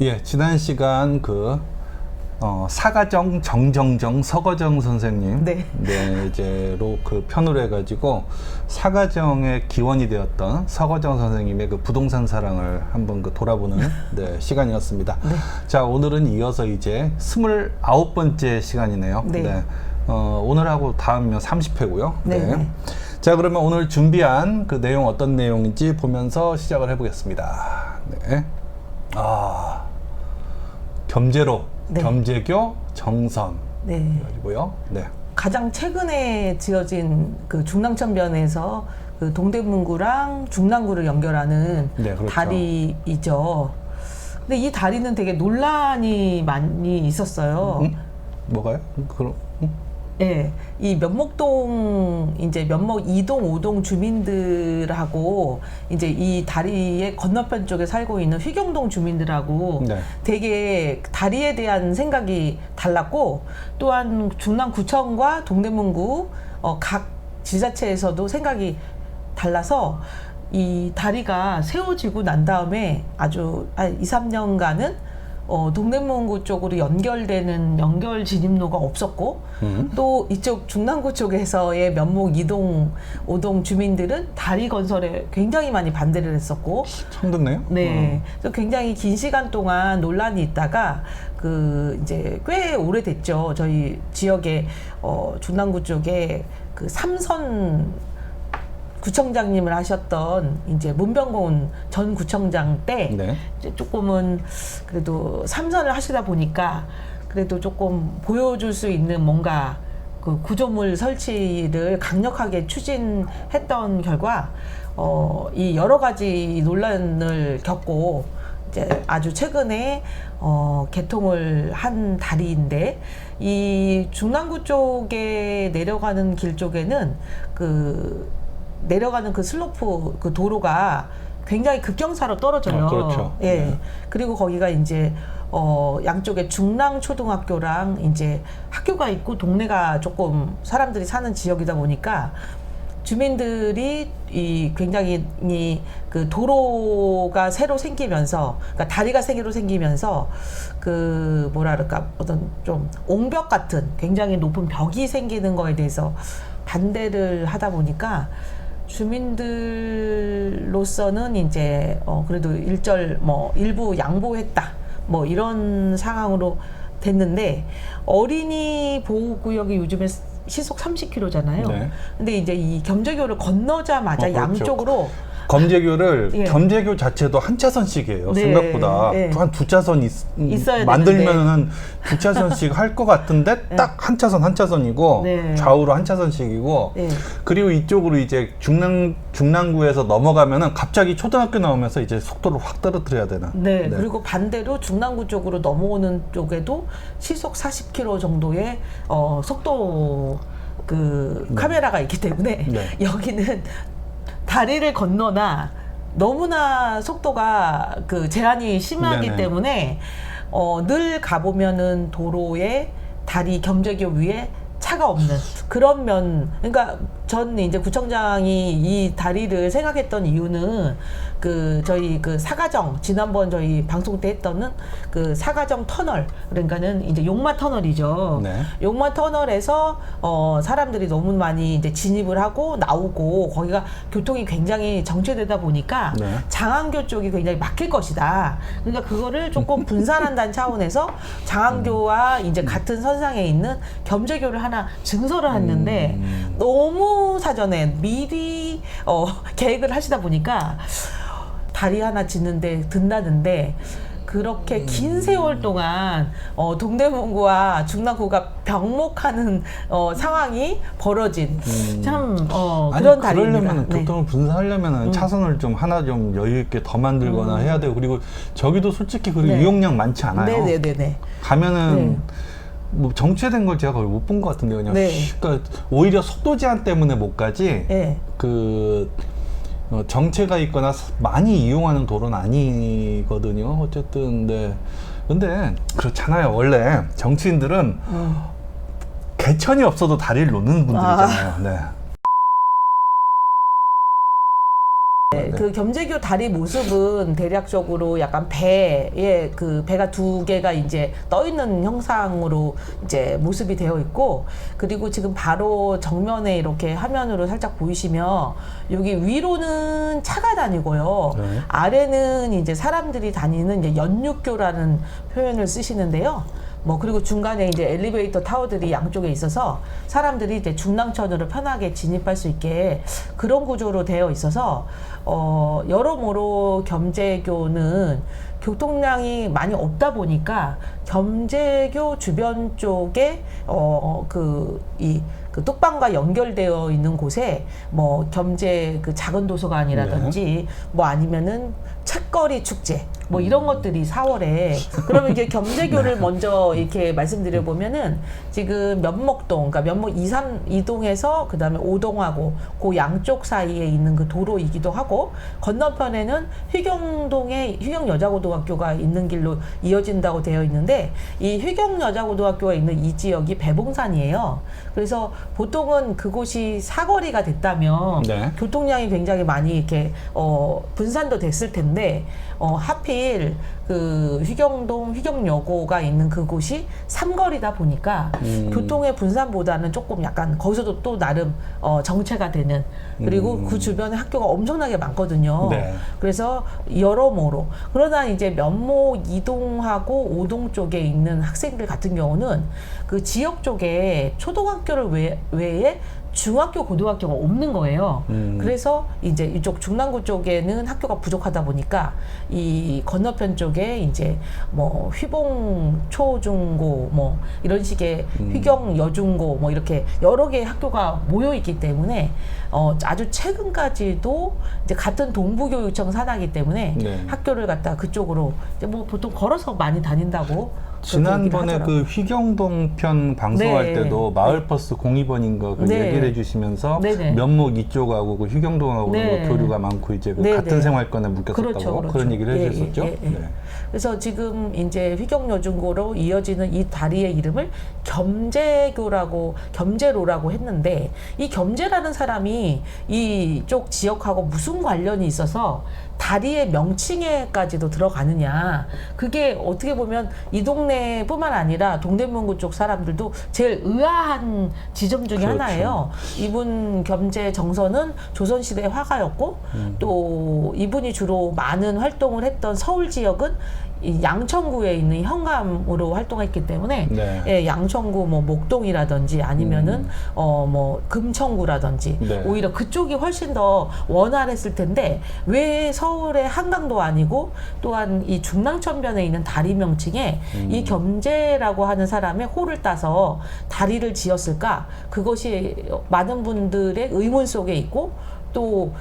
예, 지난 시간 사가정 정정정 서거정 선생님 네. 이제로 그 편으로 해가지고 사가정의 기원이 되었던 서거정 선생님의 그 부동산 사랑을 한번 돌아보는 시간이었습니다. 네. 자, 오늘은 이어서 이제 29번째 시간이네요. 네. 오늘하고 다음이면 30회고요. 네. 자, 그러면 오늘 준비한 그 내용 어떤 내용인지 보면서 시작을 해보겠습니다. 네. 겸재로, 네. 겸재교, 정선. 네. 그리고요. 네. 가장 최근에 지어진 그 중랑천변에서 그 동대문구랑 중랑구를 연결하는 네, 그렇죠. 다리이죠. 근데 이 다리는 되게 논란이 많이 있었어요. 뭐가요? 네, 이 면목동 이제 면목 2동, 5동 주민들하고 이제 이 다리의 건너편 쪽에 살고 있는 휘경동 주민들하고 네. 되게 다리에 대한 생각이 달랐고, 또한 중랑구청과 동대문구 각 지자체에서도 생각이 달라서 이 다리가 세워지고 난 다음에 아주 한 2, 3년간은 동대문구 쪽으로 연결되는 연결 진입로가 없었고, 또 이쪽 중랑구 쪽에서의 면목 2동, 5동 주민들은 다리 건설에 굉장히 많이 반대를 했었고. 처음 듣네요. 네. 그래서 굉장히 긴 시간 동안 논란이 있다가 이제 꽤 오래됐죠. 저희 지역에 중랑구 쪽에 그 삼선 구청장님을 하셨던 이제 문병곤 전 구청장 때 네. 이제 조금은 그래도 삼선을 하시다 보니까 그래도 조금 보여줄 수 있는 뭔가 그 구조물 설치를 강력하게 추진했던 결과 이 여러 가지 논란을 겪고 이제 아주 최근에 개통을 한 다리인데, 이 중랑구 쪽에 내려가는 길 쪽에는 내려가는 그 슬로프 그 도로가 굉장히 급경사로 떨어져요. 그렇죠. 예. 네. 그리고 거기가 이제 양쪽에 중랑초등학교랑 이제 학교가 있고 동네가 조금 사람들이 사는 지역이다 보니까 주민들이 굉장히 그 도로가 새로 생기면서, 그러니까 다리가 새로 생기면서 그 뭐랄까 어떤 좀 옹벽 같은 굉장히 높은 벽이 생기는 거에 대해서 반대를 하다 보니까 주민들로서는 이제 그래도 일부 양보했다 이런 상황으로 됐는데, 어린이 보호구역이 요즘에 시속 30km잖아요. 네. 근데 이제 이 겸재교를 건너자마자 그렇죠. 양쪽으로 검재교를 예. 겸재교 자체도 한 차선씩이에요. 네. 생각보다 네. 한 두 차선 있어야 만들면 한 두 차선씩 할 것 같은데 딱 한 차선이고 네. 좌우로 한 차선씩이고 네. 그리고 이쪽으로 이제 중랑구에서 넘어가면은 갑자기 초등학교 나오면서 이제 속도를 확 떨어뜨려야 되나. 네. 그리고 반대로 중랑구 쪽으로 넘어오는 쪽에도 시속 40km 정도의 속도 카메라가 있기 때문에 네. 여기는 다리를 건너나 너무나 속도가 제한이 심하기 네네. 때문에 늘 가보면은 도로에 다리 겸재교 위에 차가 없는 그런 그러니까 전 이제 구청장이 이 다리를 생각했던 이유는 저희 사가정 지난번 저희 방송 때 했던 사가정 터널, 그러니까는 이제 용마 터널이죠. 네. 용마 터널에서 사람들이 너무 많이 이제 진입을 하고 나오고 거기가 교통이 굉장히 정체되다 보니까 네. 장안교 쪽이 굉장히 막힐 것이다. 그러니까 그거를 조금 분산한다는 차원에서 장안교와 이제 같은 선상에 있는 겸재교를 하나 증설을 했는데 너무 사전에 미리 계획을 하시다 보니까 다리 하나 짓는데 든다는데, 그렇게 긴 세월 동안 동대문구와 중랑구가 병목하는 상황이 벌어진 참 그런 다리입니다. 그러려면 네. 교통을 분산하려면 차선을 좀 하나 좀 여유 있게 더 만들거나 해야 되고, 그리고 저기도 솔직히 네. 이용량 많지 않아요. 네네네네. 가면은 뭐 정체된 걸 제가 거의 못 본 것 같은데 그냥 네. 그러니까 오히려 속도 제한 때문에 못 가지 네. 그 정체가 있거나 많이 이용하는 도로는 아니거든요. 어쨌든 근데 그렇잖아요. 원래 정치인들은 개천이 없어도 다리를 놓는 분들이잖아요. 네. 그 겸재교 다리 모습은 대략적으로 약간 배에 그 배가 두 개가 이제 떠 있는 형상으로 이제 모습이 되어 있고, 그리고 지금 바로 정면에 이렇게 화면으로 살짝 보이시면 여기 위로는 차가 다니고요. 네. 아래는 이제 사람들이 다니는 이제 연육교라는 표현을 쓰시는데요. 뭐 그리고 중간에 이제 엘리베이터 타워들이 양쪽에 있어서 사람들이 이제 중랑천으로 편하게 진입할 수 있게 그런 구조로 되어 있어서 여러모로 겸재교는 교통량이 많이 없다 보니까 겸재교 주변 쪽에 그 뚝방과 연결되어 있는 곳에 뭐 겸재 그 작은 도서관이라든지 뭐 아니면은 책거리 축제 뭐 이런 것들이 4월에 그러면 이게 겸재교를 먼저 이렇게 말씀드려 보면은 지금 면목동 그러니까 면목 2, 2동에서 그다음에 5동하고 그 양쪽 사이에 있는 그 도로이기도 하고, 건너편에는 휘경동에 휘경여자고등학교가 있는 길로 이어진다고 되어 있는데 이 휘경여자고등학교가 있는 이 지역이 배봉산이에요. 그래서 보통은 그곳이 사거리가 됐다면 네. 교통량이 굉장히 많이 이렇게 분산도 됐을 텐데 하필 그 휘경동 휘경여고가 있는 그곳이 삼거리다 보니까 교통의 분산보다는 조금 약간 거기서도 또 나름 정체가 되는, 그리고 그 주변에 학교가 엄청나게 많거든요. 네. 그래서 여러모로, 그러나 이제 면목 2동하고 5동 쪽에 있는 학생들 같은 경우는 그 지역 쪽에 초등학교를 외에 중학교, 고등학교가 없는 거예요. 그래서 이제 이쪽 중랑구 쪽에는 학교가 부족하다 보니까 이 건너편 쪽에 이제 뭐 휘봉 초중고 뭐 이런 식의 휘경 여중고 뭐 이렇게 여러 개의 학교가 모여 있기 때문에 아주 최근까지도 이제 같은 동부교육청 산하기 때문에 네. 학교를 갖다 그쪽으로 이제 뭐 보통 걸어서 많이 다닌다고. 지난번에 그 휘경동 편 방송할 네. 때도 마을버스 02번인가 그 네. 얘기를 해주시면서 네네. 면목 이쪽하고 그 휘경동하고 네. 교류가 많고 이제 그 네네. 같은 생활권에 묶였었다고 그렇죠, 그렇죠. 그런 얘기를 예, 해주셨죠. 예, 예, 예. 네. 그래서 지금 이제 휘경여중고로 이어지는 이 다리의 이름을 겸재교라고 겸재로라고 했는데, 이 겸재라는 사람이 이쪽 지역하고 무슨 관련이 있어서 다리의 명칭에까지도 들어가느냐, 그게 어떻게 보면 이 동네뿐만 아니라 동대문구 쪽 사람들도 제일 의아한 지점 중에 그렇죠. 하나예요. 이분 겸재 정서는 조선시대 화가였고 또 이분이 주로 많은 활동을 했던 서울 지역은 이 양천구에 있는 현감으로 활동했기 때문에 네. 예, 양천구 뭐 목동이라든지 아니면은 뭐 금천구라든지 네. 오히려 그쪽이 훨씬 더 원활했을 텐데 왜 서울의 한강도 아니고 또한 이 중랑천변에 있는 다리 명칭에 이 겸재라고 하는 사람의 호를 따서 다리를 지었을까? 그것이 많은 분들의 의문 속에 있고 또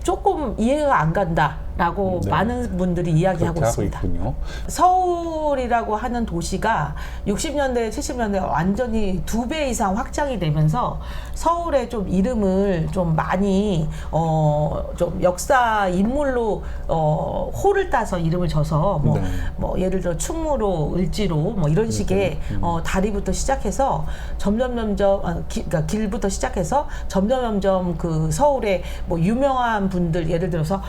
조금 이해가 안 간다라고 네. 많은 분들이 이야기하고 그렇게 있습니다. 하고 있군요. 서울이라고 하는 도시가 60년대, 70년대 완전히 2배 이상 확장이 되면서 서울의 좀 이름을 좀 많이 좀 역사 인물로 호를 따서 이름을 져서 네. 뭐 예를 들어 충무로, 을지로 뭐 이런 식의 다리부터 시작해서 그러니까 길부터 시작해서 점점 그 서울의 뭐 유명한 분들, 예를 들어서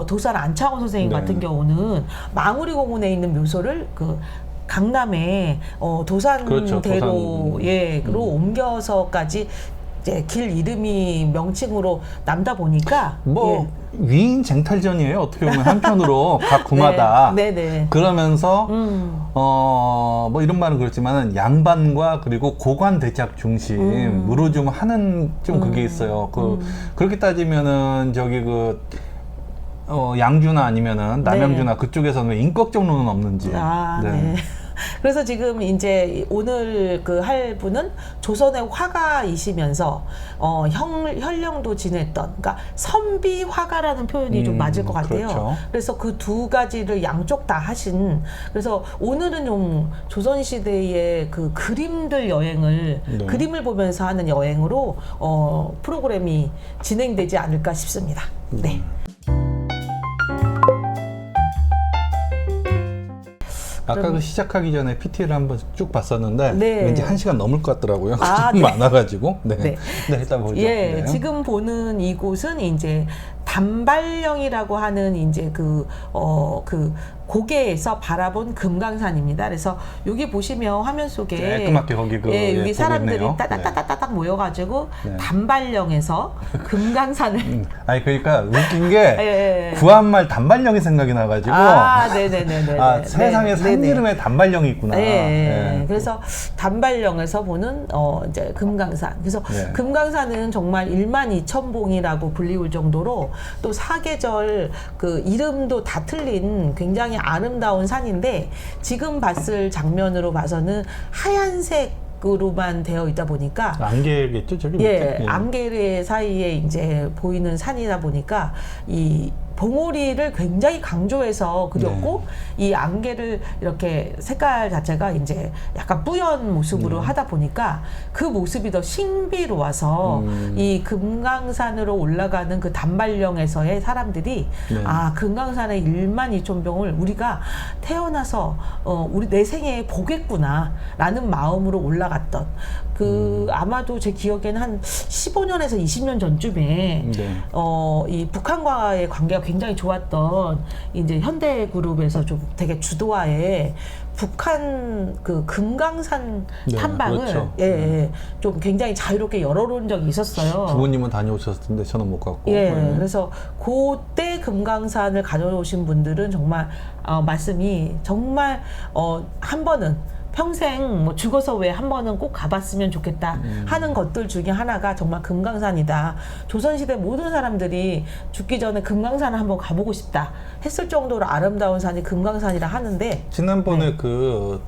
도산 안창호 선생님 네. 같은 경우는 망우리 공원에 있는 묘소를 그 강남의 도산대로 그렇죠, 예로 옮겨서까지 이제 길 이름이 명칭으로 남다 보니까 뭐 위인 쟁탈전이에요. 어떻게 보면 한편으로 각 구마다 네, 네. 그러면서 뭐 이런 말은 그렇지만은 양반과 그리고 고관 대작 중심으로 좀 하는 좀 그게 있어요. 그렇게 따지면은 저기 양주나 아니면은 남양주나 그쪽에서는 왜 인격적로는 없는지. 네. 그래서 지금 이제 오늘 그 할 분은 조선의 화가이시면서 현령도 지냈던, 그러니까 선비 화가라는 표현이 좀 맞을 것 같아요. 그렇죠. 그래서 그 두 가지를 양쪽 다 하신. 그래서 오늘은 좀 조선 시대의 그 그림들 여행을 네. 그림을 보면서 하는 여행으로 프로그램이 진행되지 않을까 싶습니다. 네. 아까 그 시작하기 전에 PT를 한번 쭉 봤었는데 네. 왠지 1시간 넘을 것 같더라고요. 아, 좀 네. 많아가지고. 네. 네. 네, 일단 보죠. 예, 네. 지금 보는 이곳은 이제 단발령이라고 하는 이제 그 고개에서 바라본 금강산입니다. 그래서 여기 보시면 화면 속에 깔끔하게 거기 예, 여기 보고 사람들이 있네요. 따닥따닥따닥 모여가지고 네. 단발령에서 금강산을 아니 그러니까 웃긴 게 예. 구한말 단발령이 생각이 나가지고 네네네네. 아, 세상에 산 이름에 단발령이 있구나. 네. 네. 그래서 단발령에서 보는 이제 금강산. 그래서 네. 금강산은 정말 12,000봉이라고 불리울 정도로 또 사계절 그 이름도 다 틀린 굉장히 아름다운 산인데, 지금 봤을 장면으로 봐서는 하얀색으로만 되어 있다 보니까 안개겠죠, 저기 예, 밑에? 예. 안개 사이에 이제 보이는 산이다 보니까 이 봉오리를 굉장히 강조해서 그렸고, 이 안개를 이렇게 색깔 자체가 이제 약간 뿌연 모습으로 하다 보니까 그 모습이 더 신비로워서 이 금강산으로 올라가는 그 단발령에서의 사람들이 네. 아, 금강산의 12,000봉을 우리가 태어나서 우리 내 생에 보겠구나 라는 마음으로 올라갔던 그 아마도 제 기억에는 한 15년에서 20년 전쯤에 네. 이 북한과의 관계가 굉장히 좋았던 이제 현대그룹에서 좀 되게 주도하에 북한 그 금강산 네, 탐방을 그렇죠. 좀 굉장히 자유롭게 열어놓은 적이 있었어요. 부모님은 다녀오셨을 텐데 저는 못 갔고. 예, 네. 그래서 그때 금강산을 가져오신 분들은 정말 말씀이 정말 한 번은 평생 뭐 죽어서 왜 한 번은 꼭 가봤으면 좋겠다 하는 것들 중에 하나가 정말 금강산이다. 조선시대 모든 사람들이 죽기 전에 금강산을 한번 가보고 싶다 했을 정도로 아름다운 산이 금강산이라 하는데, 지난번에 그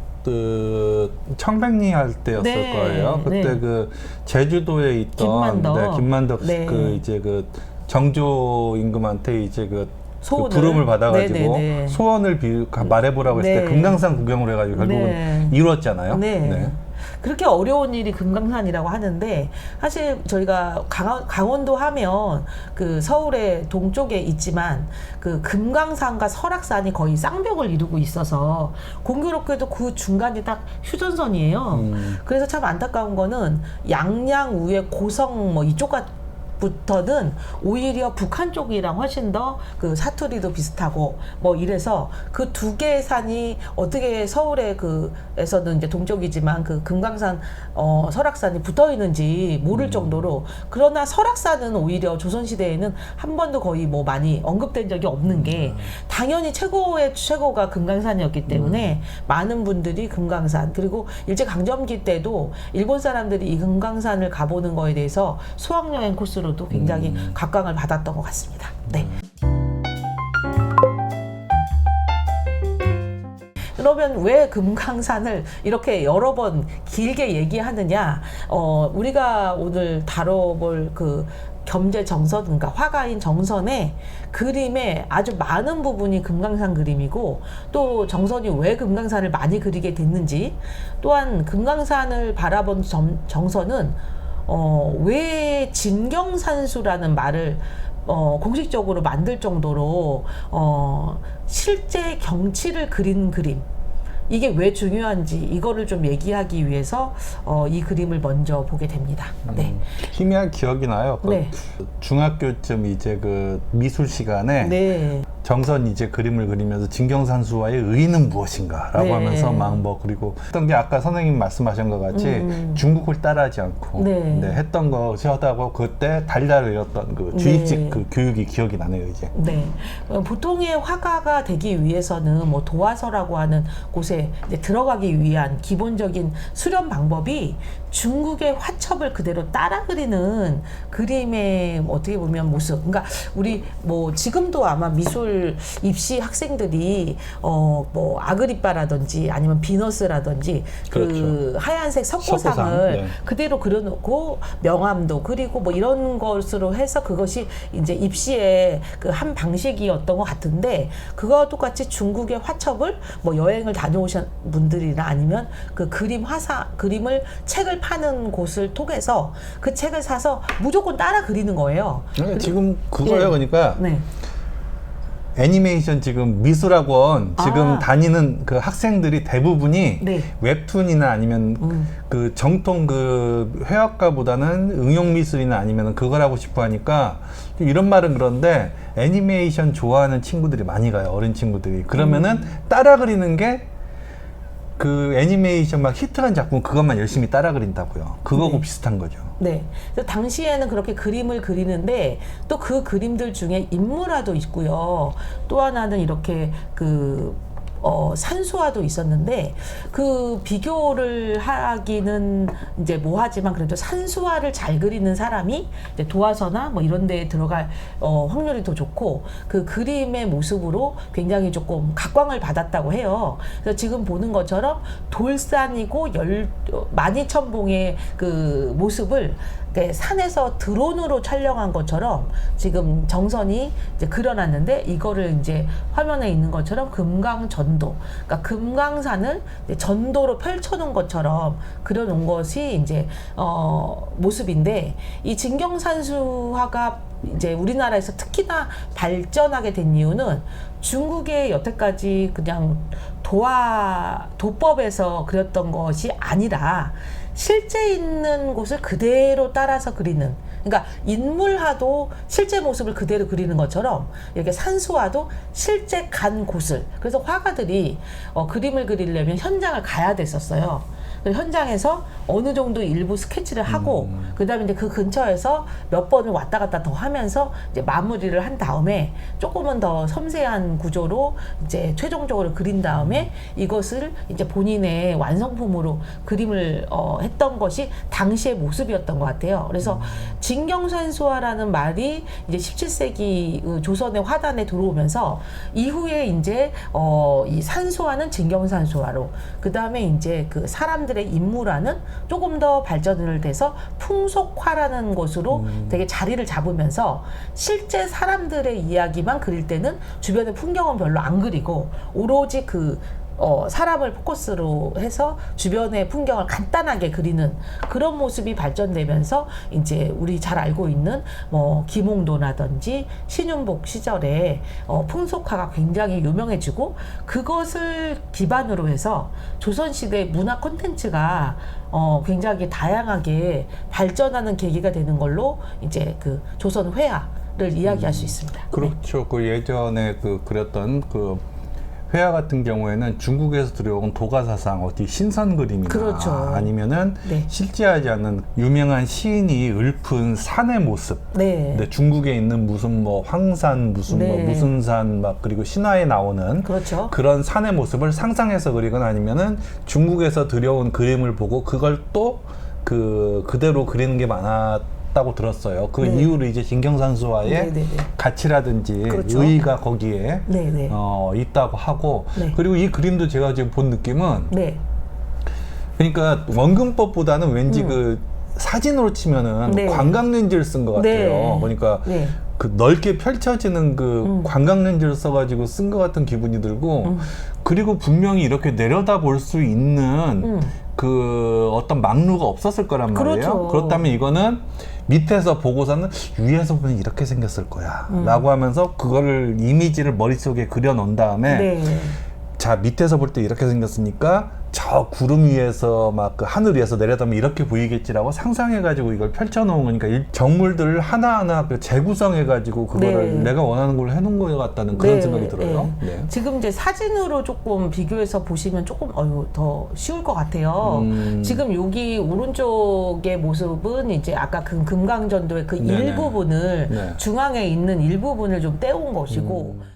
청백리 할 때였을 네, 거예요. 그때 네. 그 제주도에 있던 김만덕 네. 그 이제 그 정조 임금한테 이제 그 소원을. 부름을 받아가지고 네네네. 소원을 말해보라고 했을 때 네. 금강산 구경을 해가지고 결국은 네. 이루었잖아요. 네. 그렇게 어려운 일이 금강산이라고 하는데, 사실 저희가 강원도 하면 그 서울의 동쪽에 있지만 그 금강산과 설악산이 거의 쌍벽을 이루고 있어서 공교롭게도 그 중간이 딱 휴전선이에요. 그래서 참 안타까운 거는 양양 우회 고성 뭐 이쪽 부터는 오히려 북한 쪽이랑 훨씬 더 그 사투리도 비슷하고 뭐 이래서 그 두 개의 산이 어떻게 서울에 에서는 이제 동쪽이지만 그 금강산 설악산이 붙어 있는지 모를 정도로. 그러나 설악산은 오히려 조선시대에는 한 번도 거의 뭐 많이 언급된 적이 없는 게 당연히 최고의 최고가 금강산이었기 때문에 많은 분들이 금강산, 그리고 일제강점기 때도 일본 사람들이 이 금강산을 가보는 거에 대해서 수학여행 코스로도 굉장히 각광을 받았던 것 같습니다. 네. 그러면 왜 금강산을 이렇게 여러 번 길게 얘기하느냐? 우리가 오늘 다뤄볼 그 겸재 정선, 그러니까 화가인 정선의 그림의 아주 많은 부분이 금강산 그림이고, 또 정선이 왜 금강산을 많이 그리게 됐는지, 또한 금강산을 바라본 정선은 왜 진경산수라는 말을 공식적으로 만들 정도로 실제 경치를 그린 그림, 이게 왜 중요한지 이거를 좀 얘기하기 위해서 이 그림을 먼저 보게 됩니다. 네. 희미한 기억이 나요. 네. 중학교쯤 이제 그 미술 시간에 네. 정선 이제 그림을 그리면서 진경산수와의 의의는 무엇인가라고 네. 하면서 막 뭐 그리고 했던 게 아까 선생님 말씀하신 것 같이 중국을 따라하지 않고 네. 했던 것이 하다고 그때 달달을 잃었던 그 주입식 네. 그 교육이 기억이 나네요 이제. 네. 보통의 화가가 되기 위해서는 뭐 도화서라고 하는 곳에 이제 들어가기 위한 기본적인 수련 방법이 중국의 화첩을 그대로 따라 그리는 그림의 어떻게 보면 모습. 그러니까 우리 뭐 지금도 아마 미술 한겨울 입시 학생들이 뭐 아그리빠라든지 아니면 비너스라든지 그렇죠. 그 하얀색 석고상을 석고상, 네. 그대로 그려놓고 명암도 그리고 뭐 이런 것으로 해서 그것이 이제 입시의 그 한 방식이었던 것 같은데, 그거와 똑같이 중국의 화첩을 뭐 여행을 다녀오신 분들이나 아니면 그 그림을 책을 파는 곳을 통해서 그 책을 사서 무조건 따라 그리는 거예요. 지금 그거예요. 예. 그러니까 네. 애니메이션 지금 미술학원 지금 아. 다니는 그 학생들이 대부분이 네. 웹툰이나 아니면 그 정통 그 회화과보다는 응용 미술이나 아니면 그걸 하고 싶어 하니까 이런 말은 그런데 애니메이션 좋아하는 친구들이 많이 가요. 어린 친구들이. 그러면은 따라 그리는 게 그 애니메이션 막 히트한 작품 그것만 열심히 따라 그린다고요. 그거하고 네. 비슷한 거죠. 네. 그래서 당시에는 그렇게 그림을 그리는데 또 그 그림들 중에 인물화도 있고요. 또 하나는 이렇게 산수화도 있었는데, 그 비교를 하기는 이제 뭐하지만 그래도 산수화를 잘 그리는 사람이 이제 도화서나 뭐 이런 데에 들어갈 확률이 더 좋고, 그 그림의 모습으로 굉장히 조금 각광을 받았다고 해요. 그래서 지금 보는 것처럼 돌산이고 만이천봉의 그 모습을 산에서 드론으로 촬영한 것처럼 지금 정선이 이제 그려놨는데, 이거를 이제 화면에 있는 것처럼 금강전도, 그러니까 금강산을 이제 전도로 펼쳐놓은 것처럼 그려놓은 것이 이제 모습인데, 이 진경산수화가 이제 우리나라에서 특히나 발전하게 된 이유는 중국의 여태까지 그냥 도법에서 그렸던 것이 아니라 실제 있는 곳을 그대로 따라서 그리는, 그러니까 인물화도 실제 모습을 그대로 그리는 것처럼 이렇게 산수화도 실제 간 곳을, 그래서 화가들이 그림을 그리려면 현장을 가야 됐었어요. 현장에서 어느 정도 일부 스케치를 하고 그다음에 이제 그 근처에서 몇 번을 왔다 갔다 더 하면서 이제 마무리를 한 다음에 조금은 더 섬세한 구조로 이제 최종적으로 그린 다음에 이것을 이제 본인의 완성품으로 그림을 했던 것이 당시의 모습이었던 것 같아요. 그래서 진경산수화라는 말이 이제 17세기 조선의 화단에 들어오면서 이후에 이제 이 산수화는 진경산수화로, 그다음에 이제 그 사람들의 인물화는 조금 더 발전을 돼서 풍속화라는 것으로 되게 자리를 잡으면서 실제 사람들의 이야기만 그릴 때는 주변의 풍경은 별로 안 그리고 오로지 사람을 포커스로 해서 주변의 풍경을 간단하게 그리는 그런 모습이 발전되면서 이제 우리 잘 알고 있는 뭐 김홍도라든지 신윤복 시절에 풍속화가 굉장히 유명해지고, 그것을 기반으로 해서 조선시대 문화 콘텐츠가 굉장히 다양하게 발전하는 계기가 되는 걸로 이제 그 조선 회화를 이야기할 수 있습니다. 그렇죠. 그 예전에 그렸던 회화 같은 경우에는 중국에서 들여온 도가사상 어디 신선 그림이나 그렇죠. 아니면은 네. 실제하지 않은 유명한 시인이 읊은 산의 모습. 네. 근데 중국에 있는 무슨 뭐 황산 무슨 네. 뭐 무슨 산 막 그리고 신화에 나오는 그렇죠. 그런 산의 모습을 상상해서 그리거나 아니면은 중국에서 들여온 그림을 보고 그걸 또 그대로 그리는 게 많았다고 들었어요. 그 네. 이후로 이제 진경산수화의 네네네. 가치라든지 그렇죠. 의의가 거기에 네네. 있다고 하고, 네. 그리고 이 그림도 제가 지금 본 느낌은 네. 그러니까 원근법보다는 왠지 그 사진으로 치면은 네. 관광 렌즈를 쓴 것 같아요. 네. 그러니까 네. 그 넓게 펼쳐지는 관광 렌즈를 써가지고 쓴 것 같은 기분이 들고, 그리고 분명히 이렇게 내려다 볼 수 있는 그 어떤 막루가 없었을 거란 말이에요. 그렇죠. 그렇다면 이거는 밑에서 보고서는 위에서 보면 이렇게 생겼을 거야 라고 하면서 그거를 이미지를 머릿속에 그려 놓은 다음에 네. 자, 밑에서 볼 때 이렇게 생겼으니까 저 구름 위에서 막 그 하늘 위에서 내려다보면 이렇게 보이겠지라고 상상해가지고 이걸 펼쳐놓은 거니까 정물들을 하나하나 재구성해가지고 그거를 네. 내가 원하는 걸로 해놓은 것 같다는 그런 네, 생각이 들어요. 네. 네. 지금 이제 사진으로 조금 비교해서 보시면 조금 더 쉬울 것 같아요. 지금 여기 오른쪽의 모습은 이제 아까 그 금강전도의 그 네네. 일부분을 네. 중앙에 있는 일부분을 좀 떼온 것이고.